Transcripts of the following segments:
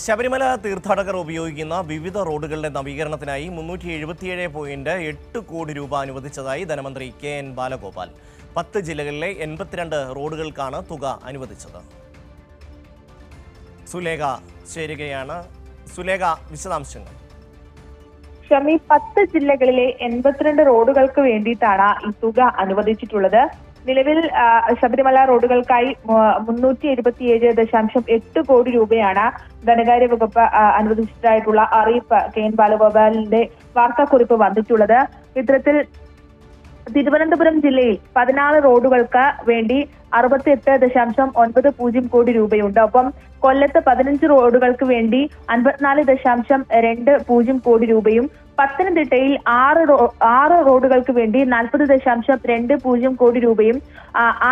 ശബരിമല തീർത്ഥാടകർ ഉപയോഗിക്കുന്ന വിവിധ റോഡുകളുടെ നവീകരണത്തിനായി 377.8 കോടി രൂപ അനുവദിച്ചതായി ധനമന്ത്രി കെ.എൻ. ബാലഗോപാൽ. 10 ജില്ലകളിലെ 82 റോഡുകൾക്കാണ് തുക അനുവദിച്ചത്. സുലേഖ ചേരുകയാണ്. സുലേഖ, വിശദാംശങ്ങൾ. ഷമി, 10 ജില്ലകളിലെ 82 റോഡുകൾക്ക് വേണ്ടിയിട്ടാണ് ഈ തുക അനുവദിച്ചിട്ടുള്ളത്. നിലവിൽ ശബരിമല റോഡുകൾക്കായി 377.8 കോടി രൂപയാണ് ധനകാര്യ വകുപ്പ് അനുവദിച്ചതായിട്ടുള്ള അറിയിപ്പ് കെ.എൻ. ബാലഗോപാലിന്റെ വാർത്താക്കുറിപ്പ് വന്നിട്ടുള്ളത്. ഇത്തരത്തിൽ തിരുവനന്തപുരം ജില്ലയിൽ 16 റോഡുകൾക്ക് വേണ്ടി 68.90 കോടി രൂപയുണ്ട്. ഒപ്പം കൊല്ലത്ത് 15 റോഡുകൾക്ക് വേണ്ടി 54.20 കോടി രൂപയും, പത്തനംതിട്ടയിൽ 6 റോഡുകൾക്ക് വേണ്ടി 40.20 കോടി രൂപയും,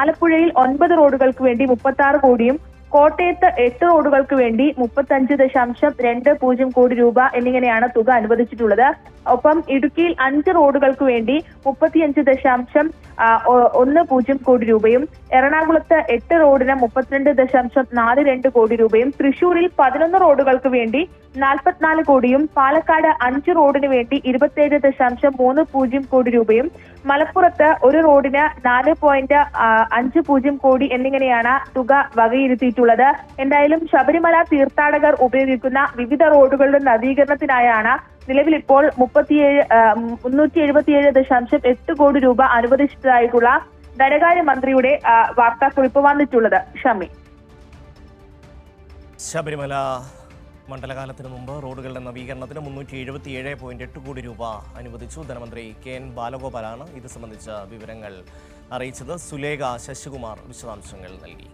ആലപ്പുഴയിൽ 9 റോഡുകൾക്ക് വേണ്ടി 36 കോടിയും, കോട്ടയത്ത് 8 റോഡുകൾക്ക് വേണ്ടി 35.20 കോടി രൂപ എന്നിങ്ങനെയാണ് തുക അനുവദിച്ചിട്ടുള്ളത്. ഒപ്പം ഇടുക്കിയിൽ 5 റോഡുകൾക്ക് വേണ്ടി 35.10 കോടി രൂപയും, എറണാകുളത്ത് 8 റോഡിന് 32.42 കോടി രൂപയും, തൃശൂരിൽ 11 റോഡുകൾക്ക് വേണ്ടി 44 കോടിയും, പാലക്കാട് 5 റോഡിന് വേണ്ടി 27.30 കോടി രൂപയും, മലപ്പുറത്ത് 1 റോഡിന് 4.50 കോടി എന്നിങ്ങനെയാണ് തുക വകയിരുത്തിയിട്ടുള്ളത്. എന്തായാലും ശബരിമല തീർത്ഥാടകർ ഉപയോഗിക്കുന്ന വിവിധ റോഡുകളുടെ നവീകരണത്തിനായാണ് നിലവിൽ ഇപ്പോൾ 377.8 കോടി രൂപ അനുവദിച്ചതായിട്ടുള്ള ധനകാര്യ മന്ത്രിയുടെ വാർത്താക്കുറിപ്പ് വന്നിട്ടുള്ളത്. ഷമി, ശബരിമല മണ്ഡലകാലത്തിന് മുമ്പ് റോഡുകളുടെ നവീകരണത്തിന് 377.8 കോടി രൂപ അനുവദിച്ചു. ധനമന്ത്രി കെ.എൻ. ബാലഗോപാലാണ് ഇത് സംബന്ധിച്ച വിവരങ്ങൾ അറിയിച്ചത്. സുലേഖ ശശികുമാർ വിശദാംശങ്ങൾ നൽകി.